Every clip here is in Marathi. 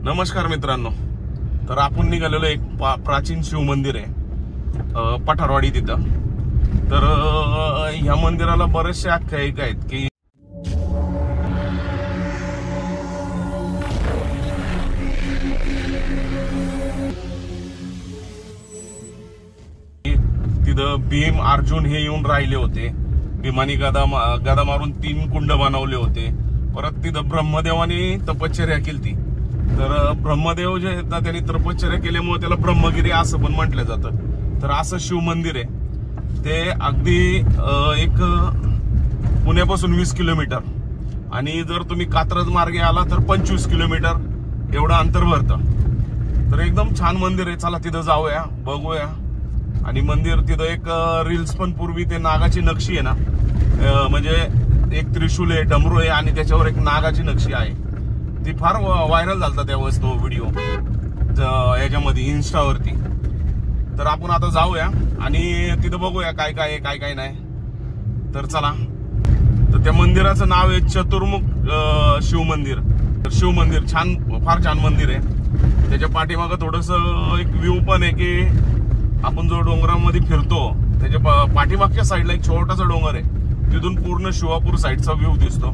नमस्कार मित्रांनो, तर आपण निघालेलो एक प्राचीन शिव मंदिर आहे पठारवाडी तिथं। तर ह्या मंदिराला बरेचसे आख्यायिका आहेत की तिथं भीम अर्जुन हे येऊन राहिले होते। भीमानी गदा मारून 3 कुंड बनवले होते। परत तिथं ब्रह्मदेवानी तपश्चर्या केली। तर ब्रह्मदेव जे आहेत ना, त्यांनी तपश्चर्या केल्यामुळे त्याला ब्रह्मगिरी असं पण म्हटलं जातं। तर असं शिव मंदिर आहे ते अगदी एक पुण्यापासून 20 किलोमीटर आणि जर तुम्ही कात्रज मार्गे आला तर 25 किलोमीटर एवढं अंतर भरतं। तर एकदम छान मंदिर आहे, चला तिथं जाऊया बघूया। आणि मंदिर तिथं एक रील्स पण पूर्वी ते नागाची नक्षी आहे ना, म्हणजे एक त्रिशूल आहे, डमरू आहे आणि त्याच्यावर एक नागाची नक्षी आहे, ती फार व्हायरल झालता त्यावेळेस तो व्हिडिओ याच्यामध्ये इन्स्टावरती। तर आपण आता जाऊया आणि तिथं बघूया काय काय आहे काय काय नाही। तर चला, तर त्या मंदिराचं नाव आहे चतुर्मुख शिव मंदिर। तर शिव मंदिर छान, फार छान मंदिर आहे। त्याच्या पाठीमागं थोडस एक व्ह्यू पण आहे की आपण जो डोंगरामध्ये फिरतो त्याच्या पाठीमागच्या साईडला एक छोटासा डोंगर आहे, तिथून पूर्ण शिवापूर साईडचा व्ह्यू दिसतो।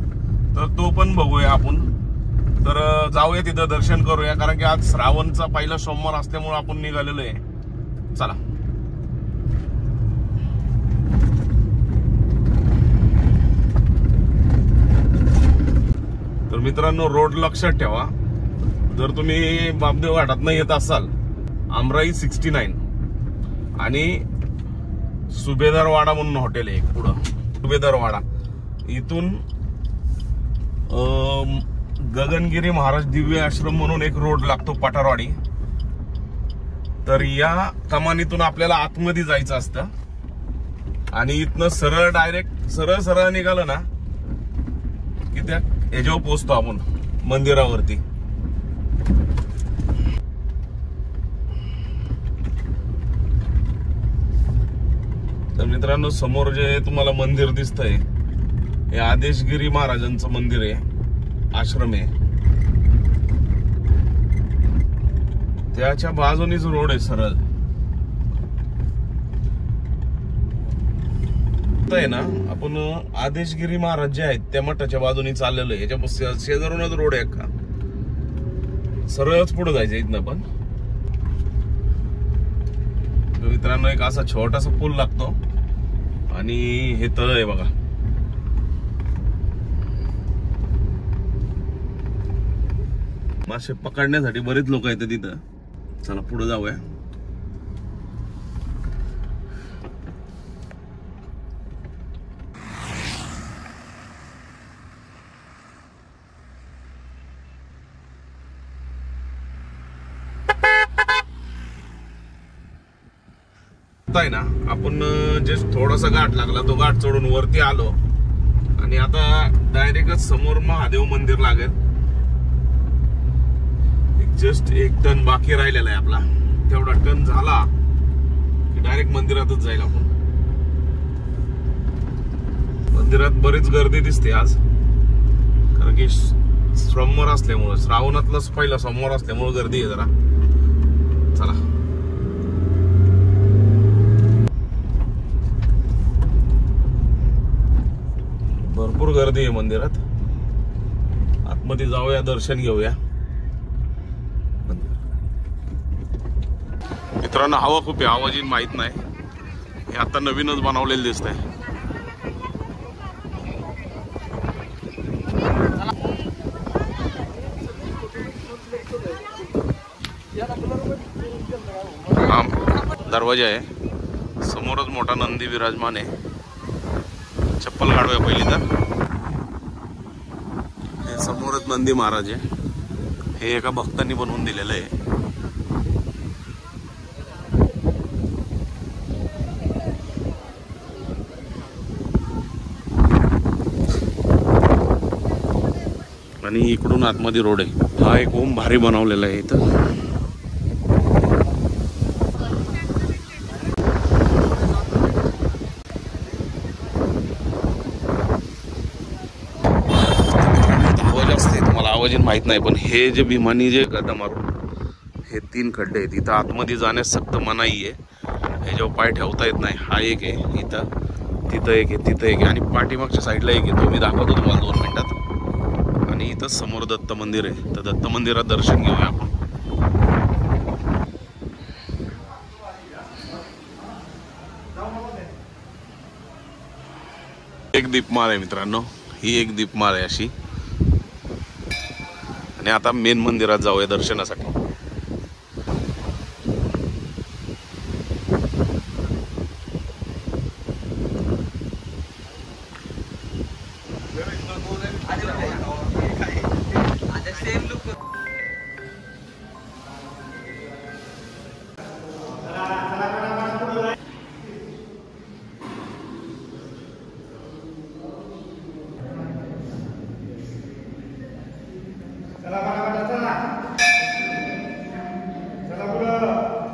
तर तो पण बघूया आपण। तर जाऊया तिथं दर्शन करूया, कारण की आज श्रावणचा पहिला सोमवार असल्यामुळे आपण निघालेलो आहे। चला, तर मित्रांनो रोड लक्षात ठेवा, जर तुम्ही बापदेव घाटातनं येत असाल आमराई 69 आणि सुभेदारवाडा म्हणून हॉटेल आहे पुढं, सुभेदारवाडा इथून गगनगिरी महाराज दिव्य आश्रम म्हणून एक रोड लागतो पठारवाडी। तर या कमानीतून आपल्याला आतमध्ये जायचं असतं आणि इथनं सरळ डायरेक्ट सरळ निघालं ना की त्या ह्याच्यावर पोहोचतो आपण मंदिरावरती। तर मित्रांनो, समोर जे तुम्हाला मंदिर दिसतंय हे आदेशगिरी महाराजांचं मंदिर आहे, आश्रम आहे। त्याच्या बाजूनीच रोड आहे सरळ आहे ना। आपण आदेशगिरी महाराज जे आहेत त्या मठाच्या बाजूनी चाललेलो आहे, याच्या शेजारूनच रोड आहे का, सरळच पुढे जायचं इथनं पण। मित्रांनो, एक असा छोटासा पूल लागतो आणि हे तळ आहे बघा। मासे पकडण्यासाठी बरेच लोक येतात तिथं। चला पुढे जाऊया। आहे ना, आपण जस्ट थोडासा घाट लागला, तो घाट चढून वरती आलो आणि आता डायरेक्टच समोर महादेव मंदिर लागेल। जस्ट 1 टन बाकी राहिलेला आहे आपला, तेवढा टन झाला की डायरेक्ट मंदिरातच जाईल आपण। मंदिरात बरीच गर्दी दिसते आज, कारण की सोमवार असल्यामुळे, श्रावणातलाच पहिला सोमवार असल्यामुळे गर्दी आहे जरा। चला, भरपूर गर्दी आहे मंदिरात। आतमध्ये जाऊया, दर्शन घेऊया। मित्रांनो, हवा खूप आहे, आवाज येईल माहित नाही, हे आता नवीनच बनवलेलं दिसतंय। हा दरवाजा आहे, समोरच मोठा नंदी विराजमान आहे। चप्पल काढूया पहिली तर। हे समोरच नंदी महाराज आहे, हे एका भक्तांनी बनवून दिलेलं आहे। आणि इकडून आतमध्ये रोड आहे। हा एक ओम भारी बनवलेला आहे इथं। आवाज असते, तुम्हाला आवाज माहित नाही, पण हे जे भीमानी जे गदा मारून हे 3 खड्डे आहेत, इथं आतमध्ये जाण्यास सक्त मनाई आहे. हे जेव्हा पाय ठेवता येत नाही. हा एक आहे इथं, तिथं एक आहे, तिथं एक आहे आणि पाठीमागच्या साईडला एक आहे. तो मी दाखवतो तुम्हाला 2 मिनिटात. आणि इथं समोर दत्त मंदिर आहे, तर दत्त मंदिरात दर्शन घेऊया आपण. एक दीपमाळ आहे मित्रांनो, ही एक दीपमाळ आहे अशी. आणि आता मेन मंदिरात जाऊया दर्शनासाठी.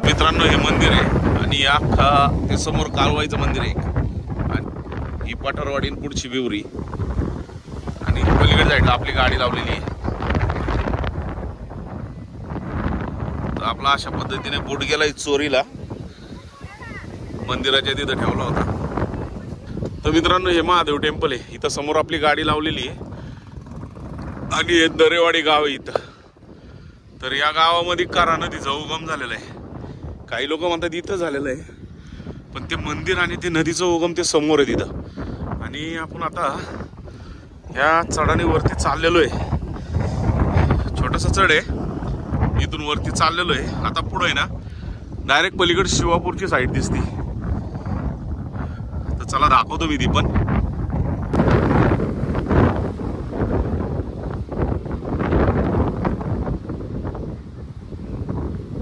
मित्रांनो हे मंदिर आहे आणि अख्खा ते समोर कालवाईचं मंदिर आहे आणि ही पठारवाडी पुढची बिवरी आणि पलीकडे साईडला आपली गाडी लावलेली आहे. तर आपला अशा पद्धतीने बोट गेलाय चोरीला, मंदिराच्या तिथं ठेवला होता. तर मित्रांनो हे महादेव टेम्पल आहे. इथं समोर आपली गाडी लावलेली आहे आणि हे दरेवाडी गाव आहे इथं. तर या गावामध्ये करा नदीचा उगम झालेला आहे. काही लोक म्हणतात इथं झालेलं आहे, पण ते मंदिर आणि ते नदीचं उगम ते समोर आहे तिथं. आणि आपण आता ह्या चढाने वरती चाललेलो आहे. छोटासा चढ आहे, इथून वरती चाललेलो आहे. आता पुढे आहे ना डायरेक्ट पलीकडे शिवापूरची साईड दिसते. तर चला दाखवतो मी ती पण.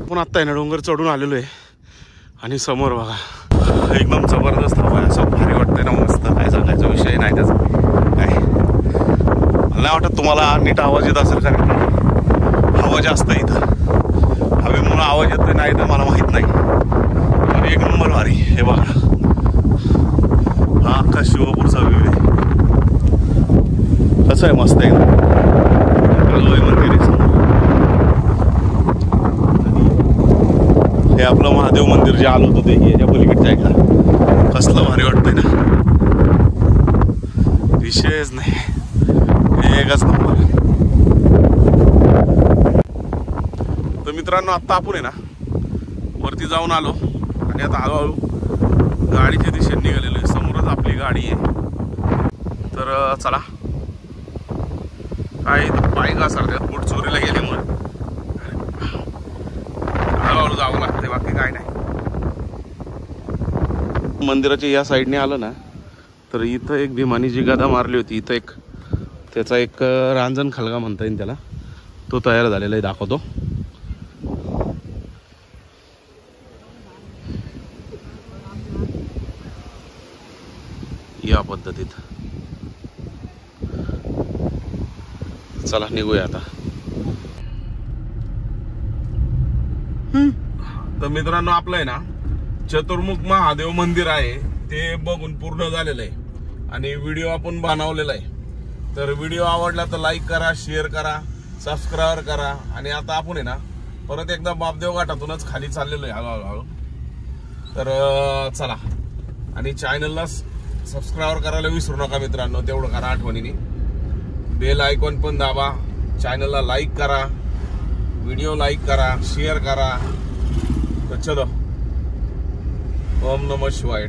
आपण आत्ता आहे ना डोंगर चढून आलेलो आहे आणि समोर बघा एकदम जबरदस्त हवा आहे. असं भारी वाटतंय ना, मस्त. काय सांगायचा विषय नाही त्याचा. काय मला नाही वाटत तुम्हाला नीट आवाज येत असेल, कारण हवा जास्त आहे इथं. हवेमुळं आवाज येत नाही तर मला माहित नाही, पण एक नंबर भारी. हे बघा हा अख्खा शिवापूरचा व्ह्यू आहे. कसं आहे, मस्त आहे ना. मंदिर आहे समोर. हे आपलं महादेव मंदिर जे आलो होतं ते याच्या पलीकडच्या ऐकला. कसलं भारी वाटतंय ना, विषयच नाही. एकच नंबर. तर मित्रांनो आत्ता आपण आहे ना वरती जाऊन आलो आणि आता हळूहळू गाडीच्या दिशेने निघालेलो आहे. समोरच आपली गाडी आहे. तर चला, काय पाय घसरतात बोट चोरीला गेल्यामुळे. हळूहळू जावं लागते, बाकी काय नाही. मंदिराच्या या साईडने आलं ना तर इथं एक भीमानी जी गदा मारली होती, इथं एक त्याचा एक रांजण खलगा म्हणता येईल त्याला, तो तयार झालेला आहे. दाखवतो. या पद्धतीत. चला निघूया आता. तर मित्रांनो आपलं आहे ना चतुर्मुख महादेव मंदिर आहे ते बघून पूर्ण झालेलं आहे आणि व्हिडिओ आपण बनवलेला आहे. तर व्हिडिओ आवडला तर लाईक करा, शेअर करा, सबस्क्राईब करा. आणि आता आपण आहे ना परत एकदा बापदेव घाटातूनच खाली चाललेलो आहे हळूहळू. तर चला, आणि चॅनलला सबस्क्राईब करायला विसरू नका मित्रांनो, तेवढं करा आठवणीने. बेल आयकॉन पण दाबा, चॅनलला लाईक करा, व्हिडिओ लाईक करा, शेअर करा. तर चलो, ओम नमः शिवाय.